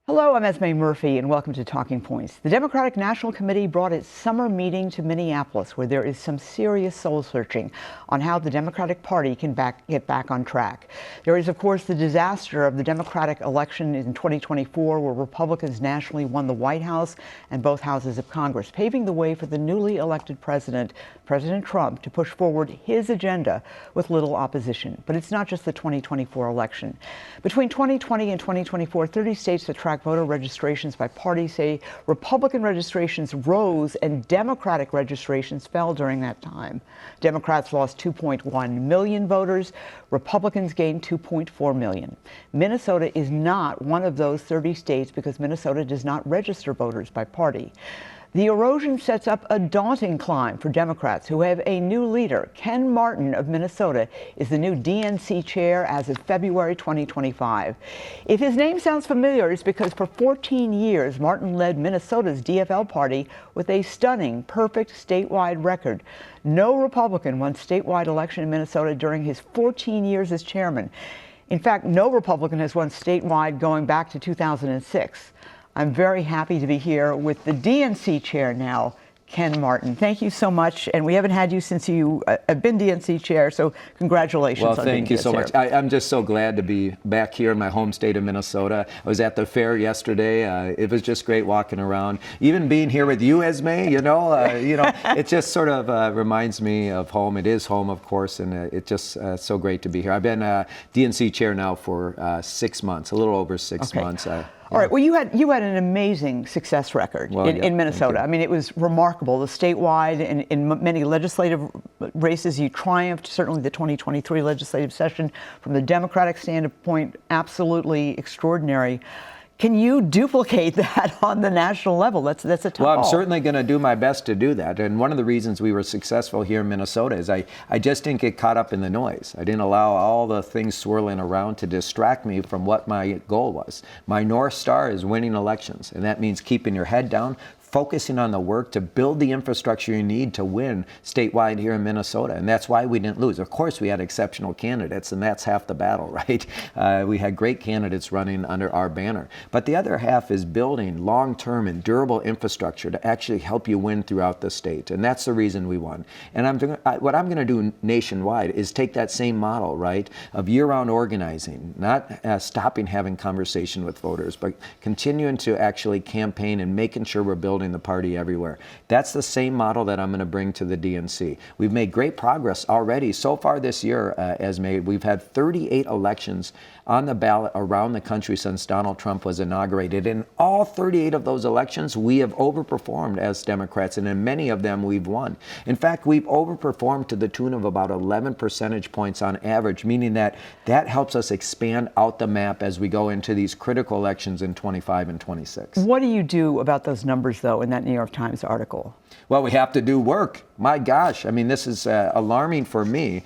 Hello, I'm Esme Murphy, and welcome to Talking Points. The Democratic National Committee brought its summer meeting to Minneapolis, where there is some serious soul-searching on how the Democratic Party can get back on track. There is, of course, the disaster of the Democratic election in 2024, where Republicans nationally won the White House and both houses of Congress, paving the way for the newly elected president, President Trump, to push forward his agenda with little opposition. But it's not just the 2024 election. Between 2020 and 2024, 30 states that track voter registrations by party say Republican registrations rose and Democratic registrations fell during that time. Democrats lost 2.1 million voters. Republicans gained 2.4 million. Minnesota is not one of those 30 states because Minnesota does not register voters by party. The erosion sets up a daunting climb for Democrats, who have a new leader. Ken Martin of Minnesota is the new DNC chair as of February 2025. If his name sounds familiar, it's because for 14 years, Martin led Minnesota's DFL party with a stunning, perfect statewide record. No Republican won statewide election in Minnesota during his 14 years as chairman. In fact, no Republican has won statewide going back to 2006. I'm very happy to be here with the DNC chair now, Ken Martin. Thank you so much. And we haven't had you since you have been DNC chair, so congratulations. Well, thank you so much. I'm just so glad to be back here in my home state of Minnesota. I was at the fair yesterday. It was just great walking around. Even being here with you, Esme, it just sort of reminds me of home. It is home, of course, and it's just so great to be here. I've been DNC chair now for 6 months, a little over 6 months. All right. Well, you had an amazing success record in Minnesota. I mean, it was remarkable. The statewide and in many legislative races, you triumphed. Certainly, the 2023 legislative session, from the Democratic standpoint, absolutely extraordinary. Can you duplicate that on the national level? That's a tough Well, I'm call. certainly going to do my best to do that. And one of the reasons we were successful here in Minnesota is I just didn't get caught up in the noise. I didn't allow all the things swirling around to distract me from what my goal was. My North Star is winning elections, and that means keeping your head down, focusing on the work to build the infrastructure you need to win statewide here in Minnesota. And that's why we didn't lose. Of course, we had exceptional candidates, and that's half the battle, right? We had great candidates running under our banner. But the other half is building long-term and durable infrastructure to actually help you win throughout the state. And that's the reason we won. And what I'm going to do nationwide is take that same model, right, of year-round organizing, not stopping having conversation with voters, but continuing to actually campaign and making sure we're building the party everywhere. That's the same model that I'm going to bring to the DNC. We've made great progress already. So far this year, Esme, we've had 38 elections on the ballot around the country since Donald Trump was inaugurated. In all 38 of those elections, we have overperformed as Democrats, and in many of them, we've won. In fact, we've overperformed to the tune of about 11 percentage points on average, meaning that helps us expand out the map as we go into these critical elections in 25 and 26. What do you do about those numbers, though, in that New York Times article? Well, we have to do work. My gosh, I mean, this is alarming for me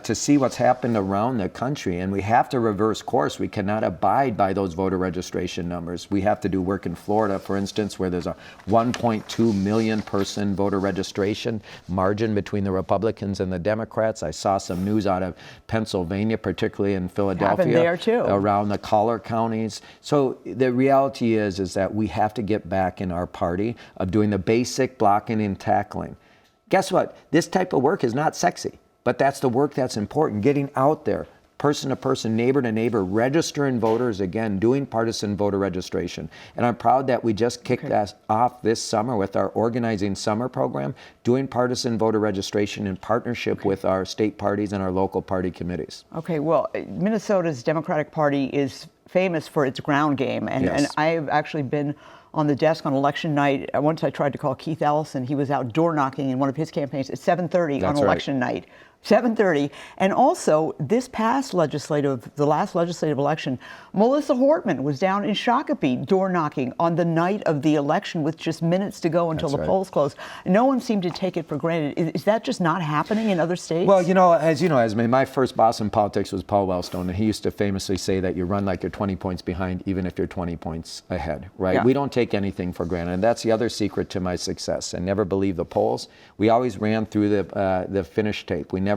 to see what's happened around the country, and we have to reverse course. We cannot abide by those voter registration numbers. We have to do work in Florida, for instance, where there's a 1.2 million person voter registration margin between the Republicans and the Democrats. I saw some news out of Pennsylvania, particularly in Philadelphia, happened there too, around the collar counties. So the reality is that we have to get back in our party of doing the basic blocking and tackling. Guess what? This type of work is not sexy, but that's the work that's important. Getting out there, person to person, neighbor to neighbor, registering voters, again, doing partisan voter registration. And I'm proud that we just kicked that off this summer with our Organizing Summer program, doing partisan voter registration in partnership with our state parties and our local party committees. Okay, well, Minnesota's Democratic Party is famous for its ground game, and I've actually been on the desk on election night. Once I tried to call Keith Ellison. He was out door knocking in one of his campaigns at 7:30 on election night. 7:30. And also, this past the last legislative election, Melissa Hortman was down in Shakopee door knocking on the night of the election with just minutes to go until the polls closed. No one seemed to take it for granted. Is that just not happening in other states? Well, as you know, Esme, my first boss in politics was Paul Wellstone, and he used to famously say that you run like you're 20 points behind, even if you're 20 points ahead, right? Yeah. We don't take anything for granted, and that's the other secret to my success. I never believed the polls. We always ran through the finish tape. We never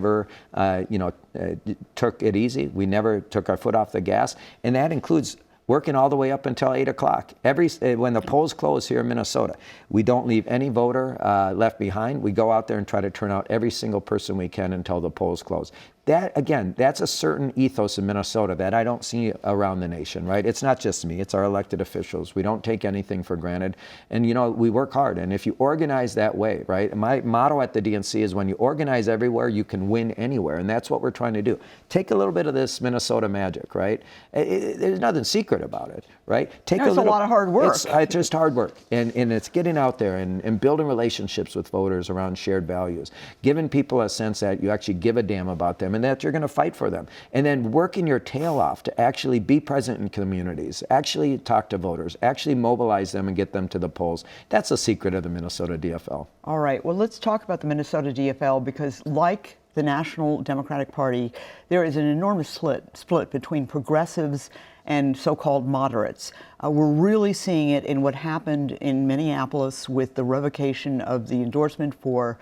took it easy. We never took our foot off the gas. And that includes working all the way up until 8 o'clock. When the polls close here in Minnesota, we don't leave any voter left behind. We go out there and try to turn out every single person we can until the polls close. That, again, that's a certain ethos in Minnesota that I don't see around the nation, right? It's not just me, it's our elected officials. We don't take anything for granted. And, we work hard. And if you organize that way, right? My motto at the DNC is when you organize everywhere, you can win anywhere. And that's what we're trying to do. Take a little bit of this Minnesota magic, right? There's nothing secret about it, right? It's a lot of hard work. It's just hard work. And it's getting out there and building relationships with voters around shared values, giving people a sense that you actually give a damn about them and that you're going to fight for them. And then working your tail off to actually be present in communities, actually talk to voters, actually mobilize them and get them to the polls. That's the secret of the Minnesota DFL. All right. Well, let's talk about the Minnesota DFL because like the National Democratic Party, there is an enormous split between progressives and so-called moderates. We're really seeing it in what happened in Minneapolis with the revocation of the endorsement for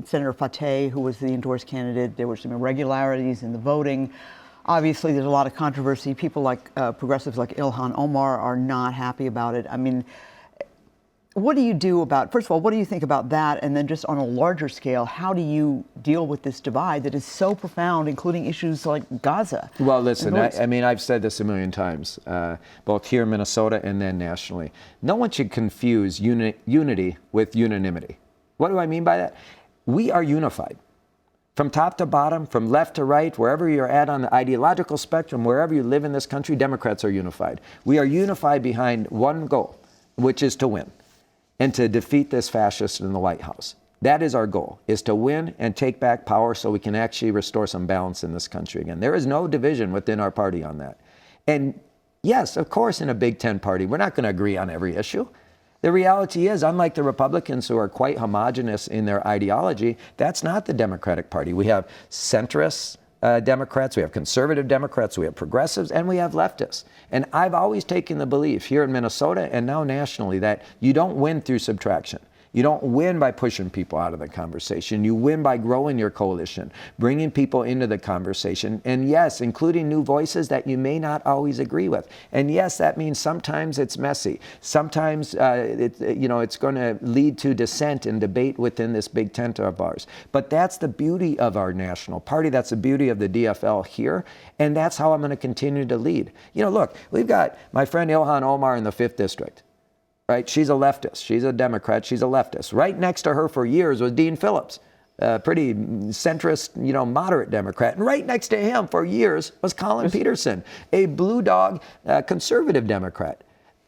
Senator Fateh, who was the endorsed candidate. There were some irregularities in the voting. Obviously, there's a lot of controversy. People like progressives like Ilhan Omar are not happy about it. I mean, what do you do about, first of all, what do you think about that? And then just on a larger scale, how do you deal with this divide that is so profound, including issues like Gaza? Well, listen, I mean, I've said this a million times, both here in Minnesota and then nationally. No one should confuse unity with unanimity. What do I mean by that? We are unified. From top to bottom, from left to right, wherever you're at on the ideological spectrum, wherever you live in this country, Democrats are unified. We are unified behind one goal, which is to win and to defeat this fascist in the White House. That is our goal, is to win and take back power so we can actually restore some balance in this country again. There is no division within our party on that. And yes, of course, in a Big Ten party, we're not going to agree on every issue. The reality is, unlike the Republicans who are quite homogenous in their ideology, that's not the Democratic Party. We have centrist Democrats, we have conservative Democrats, we have progressives, and we have leftists. And I've always taken the belief here in Minnesota and now nationally that you don't win through subtraction. You don't win by pushing people out of the conversation. You win by growing your coalition, bringing people into the conversation, and yes, including new voices that you may not always agree with. And yes, that means sometimes it's messy. Sometimes it's going to lead to dissent and debate within this big tent of ours. But that's the beauty of our national party. That's the beauty of the DFL here, and that's how I'm going to continue to lead. Look, we've got my friend Ilhan Omar in the 5th District. Right? She's a leftist. She's a Democrat. She's a leftist. Right next to her for years was Dean Phillips, a pretty centrist, moderate Democrat. And right next to him for years was Colin Peterson, a blue dog conservative Democrat.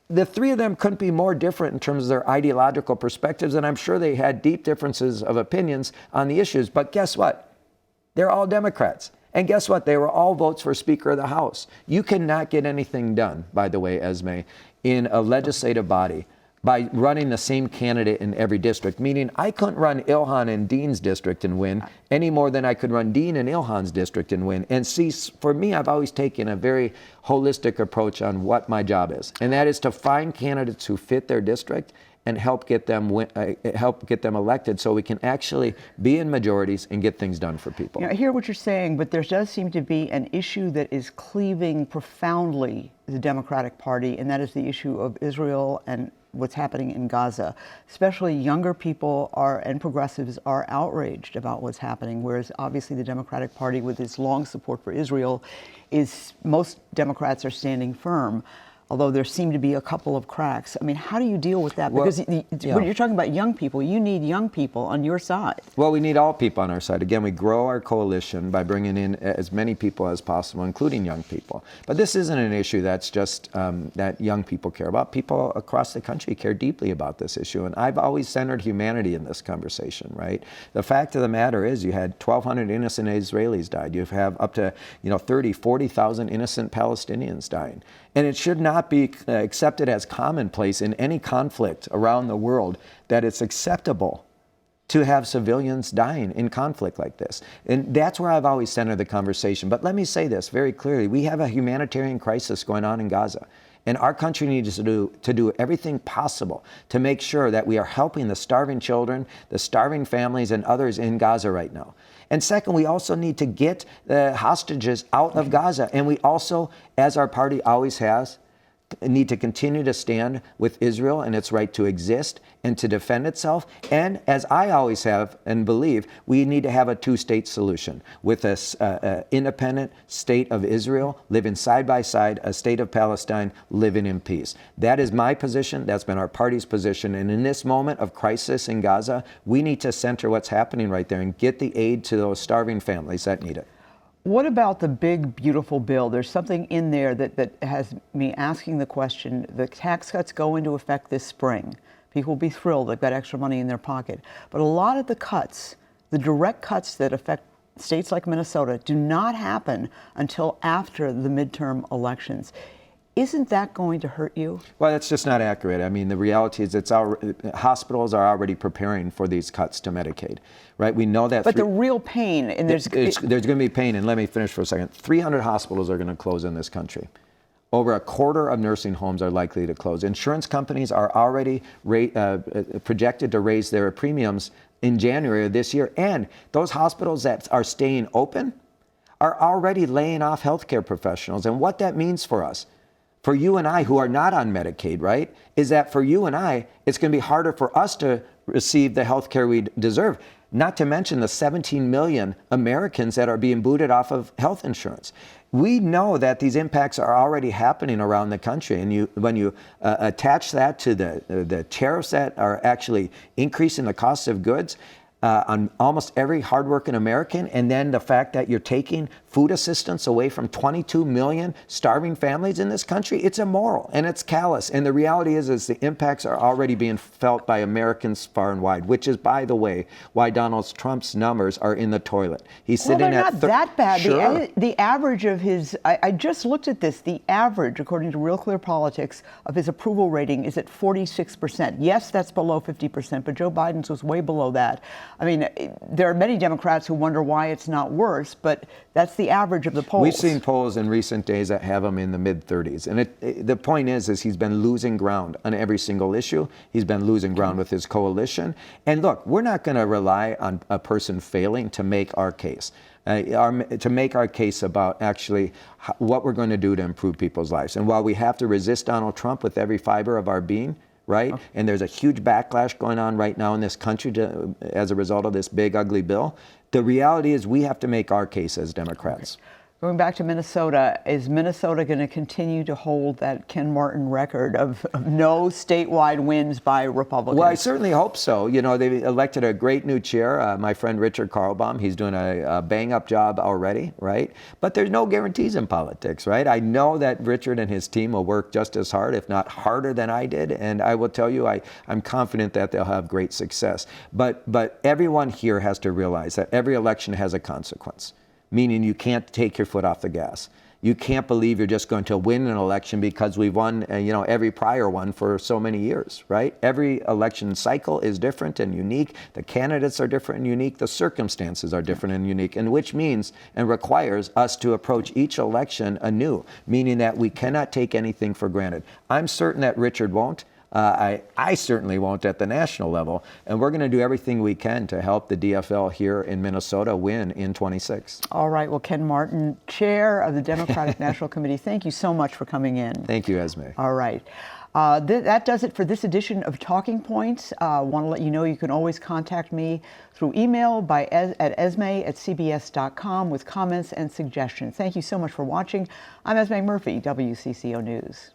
The three of them couldn't be more different in terms of their ideological perspectives, and I'm sure they had deep differences of opinions on the issues. But guess what? They're all Democrats. And guess what? They were all votes for Speaker of the House. You cannot get anything done, by the way, Esme, in a legislative body by running the same candidate in every district, meaning I couldn't run Ilhan in Dean's district and win any more than I could run Dean in Ilhan's district and win. And see, for me, I've always taken a very holistic approach on what my job is, and that is to find candidates who fit their district and help get them elected so we can actually be in majorities and get things done for people. I hear what you're saying, but there does seem to be an issue that is cleaving profoundly the Democratic Party, and that is the issue of Israel and what's happening in Gaza. Especially younger people and progressives are outraged about what's happening, whereas obviously the Democratic Party, with its long support for Israel, most Democrats are standing firm. Although there seem to be a couple of cracks. I mean, how do you deal with that? Because when you're talking about young people, you need young people on your side. Well, we need all people on our side. Again, we grow our coalition by bringing in as many people as possible, including young people. But this isn't an issue that's just that young people care about. People across the country care deeply about this issue. And I've always centered humanity in this conversation, right? The fact of the matter is you had 1,200 innocent Israelis died. You have up to 30, 40,000 innocent Palestinians dying. And it should not be accepted as commonplace in any conflict around the world that it's acceptable to have civilians dying in conflict like this. And that's where I've always centered the conversation. But let me say this very clearly. We have a humanitarian crisis going on in Gaza. And our country needs to do everything possible to make sure that we are helping the starving children, the starving families, and others in Gaza right now. And second, we also need to get the hostages out of Gaza. And we also, as our party always has, need to continue to stand with Israel and its right to exist and to defend itself. And as I always have and believe, we need to have a two-state solution with a independent state of Israel living side by side, a state of Palestine living in peace. That is my position. That's been our party's position. And in this moment of crisis in Gaza, we need to center what's happening right there and get the aid to those starving families that need it. What about the big, beautiful bill? There's something in there that has me asking the question. The tax cuts go into effect this spring. People will be thrilled. They've got extra money in their pocket. But a lot of the cuts, the direct cuts that affect states like Minnesota, do not happen until after the midterm elections. Isn't that going to hurt you? Well, that's just not accurate. I mean, the reality is hospitals are already preparing for these cuts to Medicaid, right? We know that. But the real pain, and there's going to be pain, and let me finish for a second. 300 hospitals are going to close in this country. Over a quarter of nursing homes are likely to close. Insurance companies are already projected to raise their premiums in January of this year. And those hospitals that are staying open are already laying off healthcare professionals. And what that means for us, for you and I who are not on Medicaid, right, is that for you and I, it's going to be harder for us to receive the health care we deserve, not to mention the 17 million Americans that are being booted off of health insurance. We know that these impacts are already happening around the country. And when you attach that to the tariffs that are actually increasing the cost of goods, on almost every hardworking American, and then the fact that you're taking food assistance away from 22 million starving families in this country, it's immoral and it's callous. And the reality is the impacts are already being felt by Americans far and wide, which is, by the way, why Donald Trump's numbers are in the toilet. He's sitting they're not that bad. Sure. The average of his, I just looked at this, the average, according to Real Clear Politics, of his approval rating is at 46%. Yes, that's below 50%, but Joe Biden's was way below that. I mean, there are many Democrats who wonder why it's not worse, but that's the average of the polls. We've seen polls in recent days that have him in the mid-30s. And the point is he's been losing ground on every single issue. He's been losing ground with his coalition. And look, we're not going to rely on a person failing to make our case. To make our case about actually what we're going to do to improve people's lives. And while we have to resist Donald Trump with every fiber of our being, right? Okay. And there's a huge backlash going on right now in this country as a result of this big, ugly bill. The reality is we have to make our case as Democrats. Okay. Going back to Minnesota, is Minnesota going to continue to hold that Ken Martin record of no statewide wins by Republicans? Well, I certainly hope so. You know, they elected a great new chair, my friend Richard Karlbaum. He's doing a bang-up job already, right? But there's no guarantees in politics, right? I know that Richard and his team will work just as hard, if not harder than I did. And I will tell you, I'm confident that they'll have great success. But everyone here has to realize that every election has a consequence. Meaning you can't take your foot off the gas. You can't believe you're just going to win an election because we've won, every prior one for so many years, right? Every election cycle is different and unique. The candidates are different and unique. The circumstances are different and unique, and which means and requires us to approach each election anew, meaning that we cannot take anything for granted. I'm certain that Richard won't. I certainly won't at the national level, and we're going to do everything we can to help the DFL here in Minnesota win in 26. All right. Well, Ken Martin, chair of the Democratic National Committee, thank you so much for coming in. Thank you, Esme. All right. That does it for this edition of Talking Points. Want to let you know you can always contact me through email at esme@cbs.com with comments and suggestions. Thank you so much for watching. I'm Esme Murphy, WCCO News.